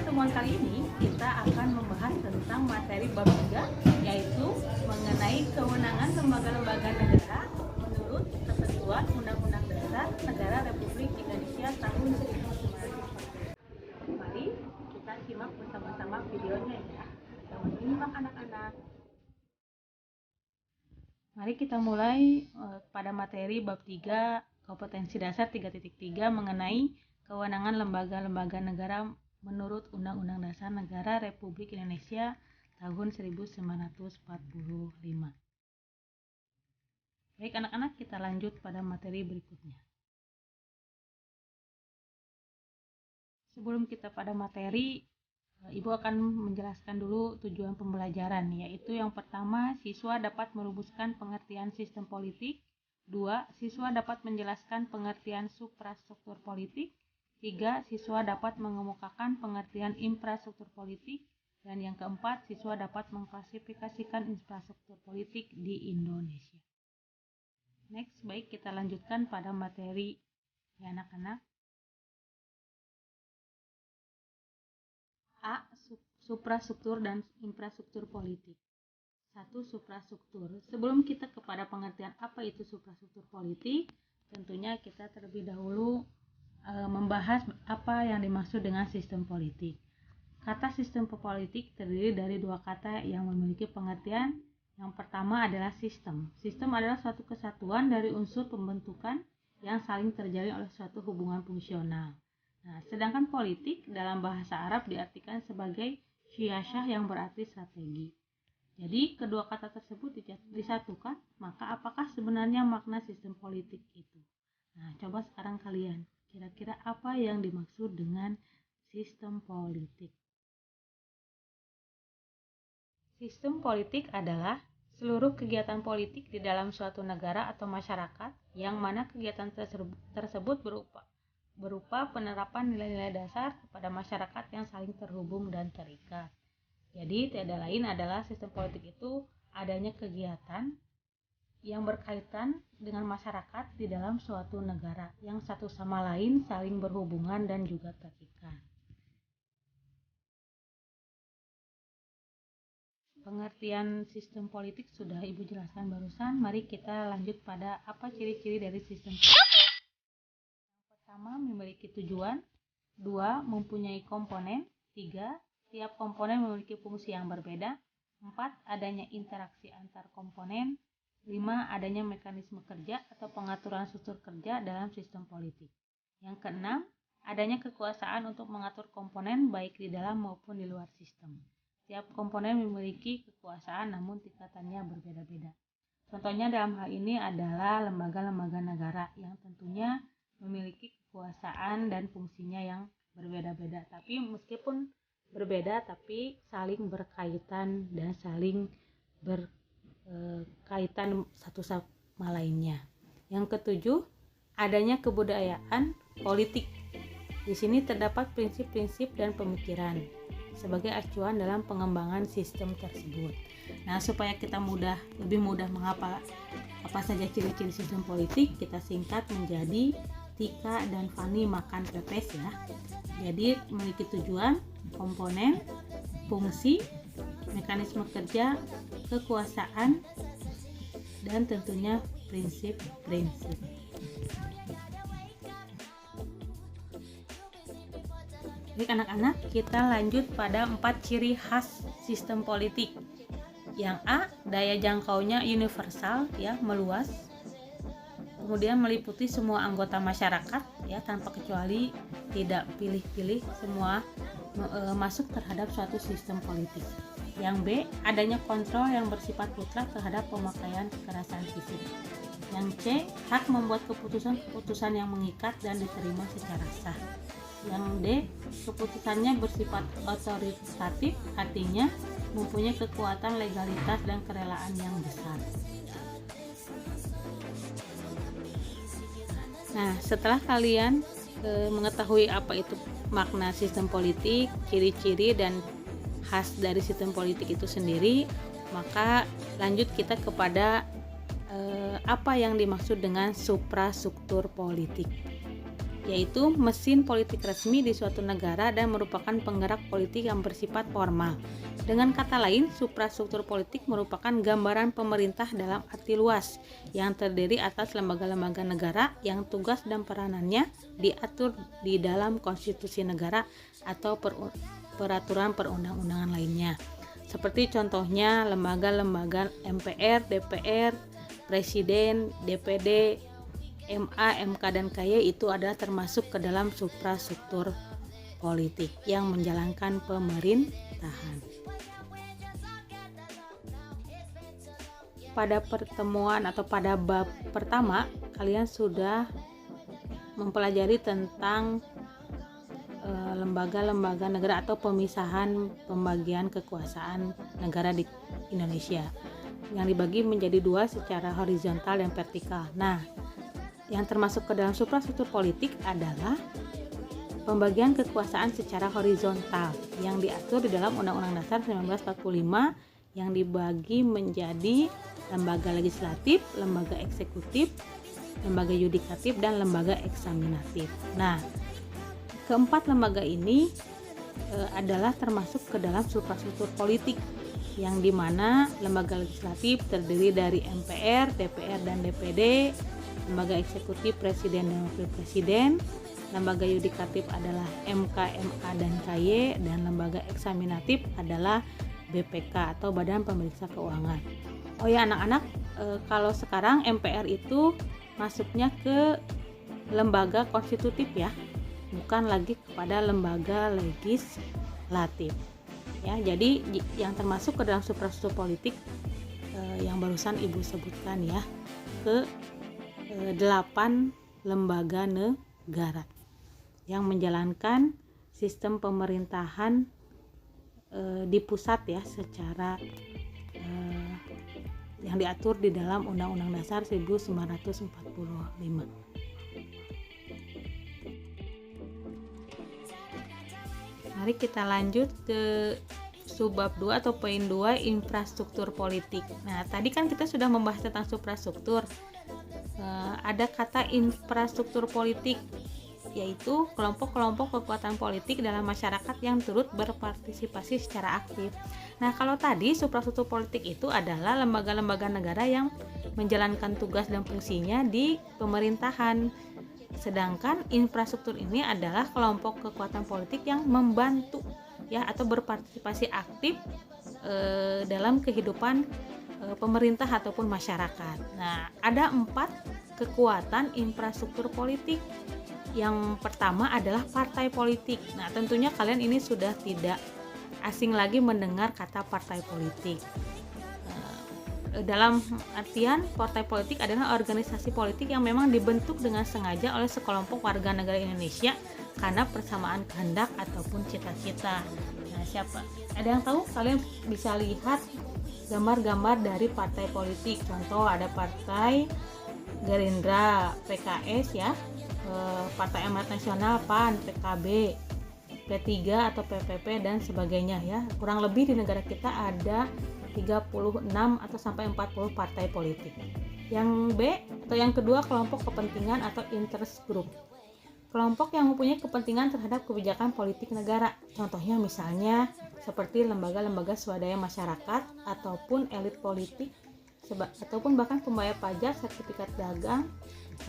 pertemuan kali ini kita akan membahas tentang materi bab 3, yaitu mengenai kewenangan lembaga-lembaga negara menurut ketentuan Undang-Undang Dasar Negara Republik Indonesia tahun 1945. Mari kita simak bersama-sama videonya ya. Selamat menyimak anak-anak. Mari kita mulai pada materi bab 3 kompetensi dasar 3.3 mengenai kewenangan lembaga-lembaga negara menurut Undang-Undang Dasar Negara Republik Indonesia tahun 1945. Baik anak-anak, kita lanjut pada materi berikutnya. Sebelum kita pada materi, Ibu akan menjelaskan dulu tujuan pembelajaran, yaitu yang pertama, siswa dapat merumuskan pengertian sistem politik. 2. Siswa dapat menjelaskan pengertian suprastruktur politik. 3. Siswa dapat mengemukakan pengertian infrastruktur politik. Dan yang keempat, siswa dapat mengklasifikasikan infrastruktur politik di Indonesia. Next, baik kita lanjutkan pada materi ya anak-anak. A. Suprastruktur dan infrastruktur politik. 1. Suprastruktur. Sebelum kita kepada pengertian apa itu suprastruktur politik, tentunya kita terlebih dahulu membahas apa yang dimaksud dengan sistem politik. Kata sistem politik terdiri dari dua kata yang memiliki pengertian. Yang pertama adalah sistem. Sistem adalah suatu kesatuan dari unsur pembentukan yang saling terjalin oleh suatu hubungan fungsional. Nah, sedangkan politik dalam bahasa Arab diartikan sebagai syiasah yang berarti strategi. Jadi kedua kata tersebut disatukan, maka apakah sebenarnya makna sistem politik itu? Nah, coba sekarang kalian, kira-kira apa yang dimaksud dengan sistem politik? Sistem politik adalah seluruh kegiatan politik di dalam suatu negara atau masyarakat yang mana kegiatan tersebut berupa penerapan nilai-nilai dasar kepada masyarakat yang saling terhubung dan terikat. Jadi tiada lain adalah sistem politik itu adanya kegiatan yang berkaitan dengan masyarakat di dalam suatu negara yang satu sama lain saling berhubungan dan juga terikat. Pengertian sistem politik sudah Ibu jelaskan barusan. Mari kita lanjut pada apa ciri-ciri dari sistem politik. Yang pertama, memiliki tujuan. 2. Mempunyai komponen. 3. Tiap komponen memiliki fungsi yang berbeda. 4. Adanya interaksi antar komponen. 5. Adanya mekanisme kerja atau pengaturan struktur kerja dalam sistem politik. Yang keenam, adanya kekuasaan untuk mengatur komponen baik di dalam maupun di luar sistem. Tiap komponen memiliki kekuasaan namun tingkatannya berbeda-beda. Contohnya dalam hal ini adalah lembaga-lembaga negara yang tentunya memiliki kekuasaan dan fungsinya yang berbeda-beda. Tapi meskipun berbeda tapi saling berkaitan dan saling berkaitan satu sama lainnya. Yang ketujuh, adanya kebudayaan politik. Di sini terdapat prinsip-prinsip dan pemikiran sebagai acuan dalam pengembangan sistem tersebut. Nah, supaya kita lebih mudah menghafal apa saja ciri-ciri sistem politik, kita singkat menjadi Tika dan Fani makan pepes ya. Jadi memiliki tujuan, komponen, fungsi, mekanisme kerja, kekuasaan, dan tentunya prinsip-prinsip. Baik anak-anak, kita lanjut pada 4 ciri khas sistem politik. Yang A, daya jangkaunya universal ya, meluas. Kemudian meliputi semua anggota masyarakat ya, tanpa kecuali, tidak pilih-pilih, semua masuk terhadap suatu sistem politik. Yang B, adanya kontrol yang bersifat mutlak terhadap pemakaian kekerasan fisik. Yang C, hak membuat keputusan yang mengikat dan diterima secara sah. Yang D, keputusannya bersifat otoritatif, artinya mempunyai kekuatan legalitas dan kerelaan yang besar. Nah, setelah kalian mengetahui apa itu makna sistem politik, ciri-ciri dan khas dari sistem politik itu sendiri, maka lanjut kita kepada apa yang dimaksud dengan suprastruktur politik. yaitu mesin politik resmi di suatu negara dan merupakan penggerak politik yang bersifat formal. Dengan kata lain, suprastruktur politik merupakan gambaran pemerintah dalam arti luas yang terdiri atas lembaga-lembaga negara yang tugas dan peranannya diatur di dalam konstitusi negara atau peraturan perundang-undangan lainnya. Seperti contohnya lembaga-lembaga MPR, DPR, Presiden, DPD, MA, MK, dan KY itu adalah termasuk ke dalam suprastruktur politik yang menjalankan pemerintahan. Pada pertemuan atau pada bab pertama, kalian sudah mempelajari tentang lembaga-lembaga negara atau pemisahan pembagian kekuasaan negara di Indonesia yang dibagi menjadi dua secara horizontal dan vertikal. Nah, yang termasuk ke dalam suprastruktur politik adalah pembagian kekuasaan secara horizontal yang diatur di dalam Undang-Undang Dasar 1945 yang dibagi menjadi lembaga legislatif, lembaga eksekutif, lembaga yudikatif, dan lembaga eksaminatif. Nah, keempat lembaga ini adalah termasuk ke dalam suprastruktur politik yang dimana lembaga legislatif terdiri dari MPR, DPR, dan DPD, lembaga eksekutif presiden dan wakil presiden, lembaga yudikatif adalah MK, MA, dan KY, dan lembaga eksaminatif adalah BPK atau Badan Pemeriksa Keuangan. Oh ya anak-anak, kalau sekarang MPR itu masuknya ke lembaga konstitutif ya, bukan lagi kepada lembaga legislatif. Ya, jadi yang termasuk ke dalam suprastruktur politik yang barusan Ibu sebutkan ya, ke 8 lembaga negara yang menjalankan sistem pemerintahan di pusat ya, secara yang diatur di dalam Undang-Undang Dasar 1945. Mari kita lanjut ke subbab 2 atau poin 2, infrastruktur politik. Nah, tadi kan kita sudah membahas tentang suprastruktur. Ada kata infrastruktur politik, yaitu kelompok-kelompok kekuatan politik dalam masyarakat yang turut berpartisipasi secara aktif. Nah, kalau tadi suprastruktur politik itu adalah lembaga-lembaga negara yang menjalankan tugas dan fungsinya di pemerintahan. Sedangkan infrastruktur ini adalah kelompok kekuatan politik yang membantu ya atau berpartisipasi aktif dalam kehidupan pemerintah ataupun masyarakat. Nah, ada 4 kekuatan infrastruktur politik. Yang pertama adalah partai politik. Nah, tentunya kalian ini sudah tidak asing lagi mendengar kata partai politik. Dalam artian, partai politik adalah organisasi politik yang memang dibentuk dengan sengaja oleh sekelompok warga negara Indonesia karena persamaan kehendak ataupun cita-cita. Nah, siapa? Ada yang tahu? Kalian bisa lihat gambar-gambar dari partai politik. Contoh ada partai Gerindra, PKS ya, Partai Amanat Nasional, PAN, PKB, P3 atau PPP dan sebagainya ya. Kurang lebih di negara kita ada 36 atau sampai 40 partai politik. Yang B atau yang kedua, kelompok kepentingan atau interest group. Kelompok yang mempunyai kepentingan terhadap kebijakan politik negara. Contohnya misalnya seperti lembaga-lembaga swadaya masyarakat ataupun elit politik ataupun bahkan pembayar pajak, sertifikat dagang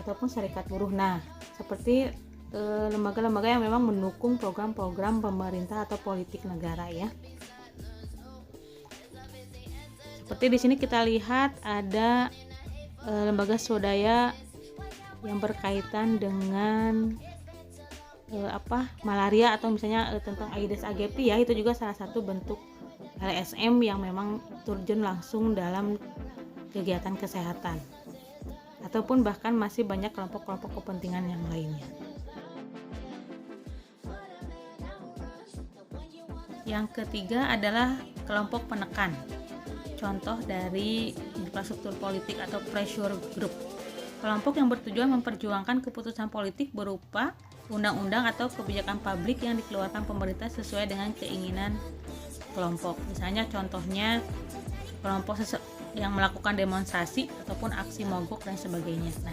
ataupun serikat buruh. Nah, seperti lembaga-lembaga yang memang mendukung program-program pemerintah atau politik negara ya. Seperti di sini kita lihat ada lembaga swadaya yang berkaitan dengan malaria atau misalnya tentang Aedes aegypti ya, itu juga salah satu bentuk LSM yang memang terjun langsung dalam kegiatan kesehatan, ataupun bahkan masih banyak kelompok-kelompok kepentingan yang lainnya. Yang ketiga adalah kelompok penekan. Contoh dari infrastruktur politik atau pressure group. Kelompok yang bertujuan memperjuangkan keputusan politik berupa undang-undang atau kebijakan publik yang dikeluarkan pemerintah sesuai dengan keinginan kelompok. Misalnya contohnya kelompok yang melakukan demonstrasi ataupun aksi mogok dan sebagainya. Nah,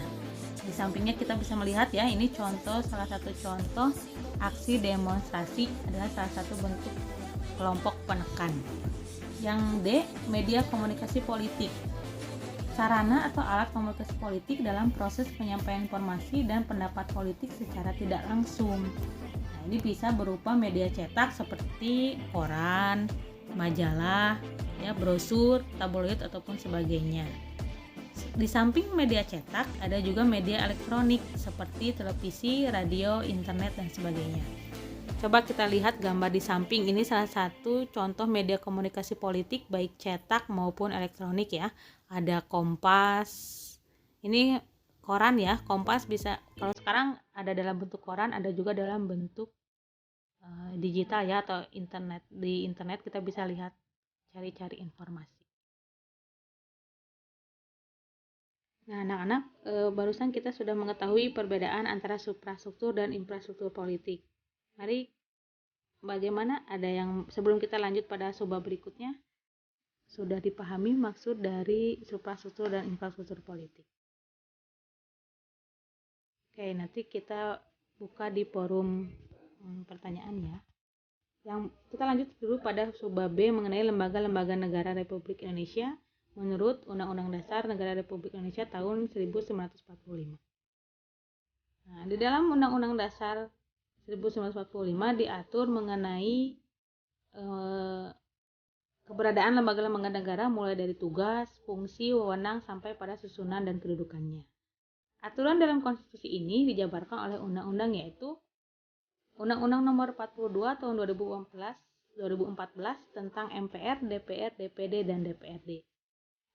Di sampingnya kita bisa melihat ya, ini salah satu contoh aksi demonstrasi adalah salah satu bentuk kelompok penekan. Yang D, media komunikasi politik. Sarana atau alat komunikasi politik dalam proses penyampaian informasi dan pendapat politik secara tidak langsung. Nah, ini bisa berupa media cetak seperti koran, majalah, ya, brosur, tabloid ataupun sebagainya. Di samping media cetak, ada juga media elektronik seperti televisi, radio, internet, dan sebagainya. Coba kita lihat gambar di samping, ini salah satu contoh media komunikasi politik baik cetak maupun elektronik ya. Ada Kompas, ini koran ya, Kompas bisa, kalau sekarang ada dalam bentuk koran, ada juga dalam bentuk digital ya, atau internet. Di internet kita bisa lihat, cari-cari informasi. Nah, anak-anak, barusan kita sudah mengetahui perbedaan antara suprastruktur dan infrastruktur politik. Mari, bagaimana, ada yang sebelum kita lanjut pada subbab berikutnya, sudah dipahami maksud dari suprastruktur dan infrastruktur politik. Oke, nanti kita buka di forum pertanyaan ya. Yang kita lanjut dulu pada subbab B mengenai lembaga-lembaga negara Republik Indonesia menurut Undang-Undang Dasar Negara Republik Indonesia tahun 1945. Nah, di dalam Undang-Undang Dasar 1945 diatur mengenai keberadaan lembaga-lembaga negara mulai dari tugas, fungsi, wewenang sampai pada susunan dan kedudukannya. Aturan dalam konstitusi ini dijabarkan oleh undang-undang, yaitu Undang-Undang Nomor 42 Tahun 2014 tentang MPR, DPR, DPD, dan DPRD.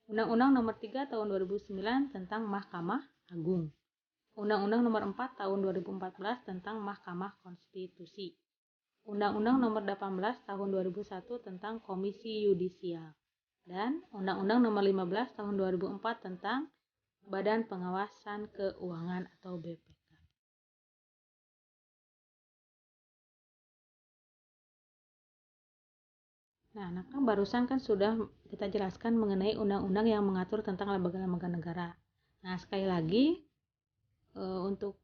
Undang-Undang Nomor 3 Tahun 2009 tentang Mahkamah Agung. Undang-Undang Nomor 4 Tahun 2014 tentang Mahkamah Konstitusi. Undang-Undang Nomor 18 Tahun 2001 tentang Komisi Yudisial. Dan Undang-Undang Nomor 15 Tahun 2004 tentang Badan Pengawasan Keuangan atau BPK. Nah, barusan kan sudah kita jelaskan mengenai undang-undang yang mengatur tentang lembaga-lembaga negara. Nah, sekali lagi untuk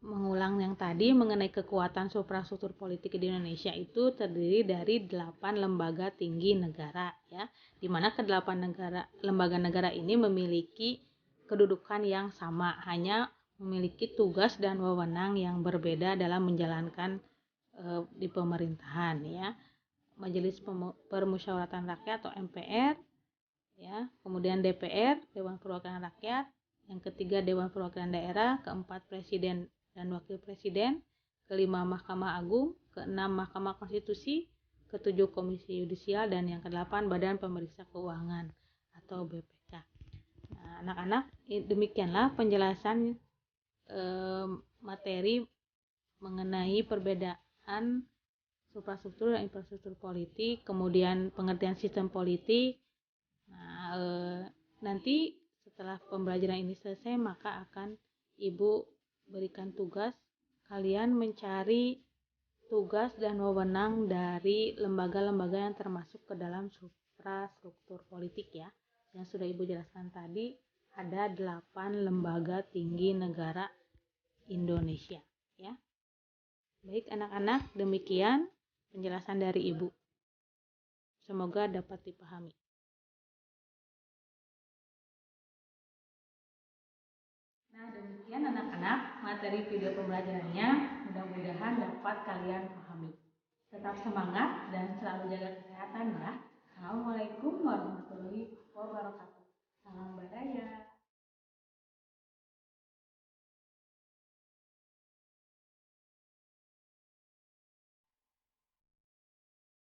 mengulang yang tadi mengenai kekuatan suprastruktur politik di Indonesia, itu terdiri dari 8 lembaga tinggi negara ya, di mana ke-8 lembaga negara ini memiliki kedudukan yang sama, hanya memiliki tugas dan wewenang yang berbeda dalam menjalankan di pemerintahan ya. Majelis Permusyawaratan Rakyat atau MPR ya, kemudian DPR, Dewan Perwakilan Rakyat, yang ketiga Dewan Perwakilan Daerah, keempat Presiden dan Wakil Presiden, kelima Mahkamah Agung, keenam Mahkamah Konstitusi, ketujuh Komisi Yudisial, dan yang kedelapan Badan Pemeriksa Keuangan atau BPK. Nah, anak-anak, demikianlah penjelasan materi mengenai perbedaan suprastruktur dan infrastruktur politik, kemudian pengertian sistem politik. Nah, nanti setelah pembelajaran ini selesai, maka akan Ibu berikan tugas kalian mencari tugas dan wewenang dari lembaga-lembaga yang termasuk ke dalam suprastruktur politik ya. Yang sudah Ibu jelaskan tadi, ada 8 lembaga tinggi negara Indonesia ya. Baik anak-anak, demikian penjelasan dari Ibu. Semoga dapat dipahami. Nah, demikian anak-anak materi video pembelajarannya. Mudah-mudahan dapat kalian pahami. Tetap semangat dan selalu jaga kesehatan ya. Assalamualaikum warahmatullahi wabarakatuh.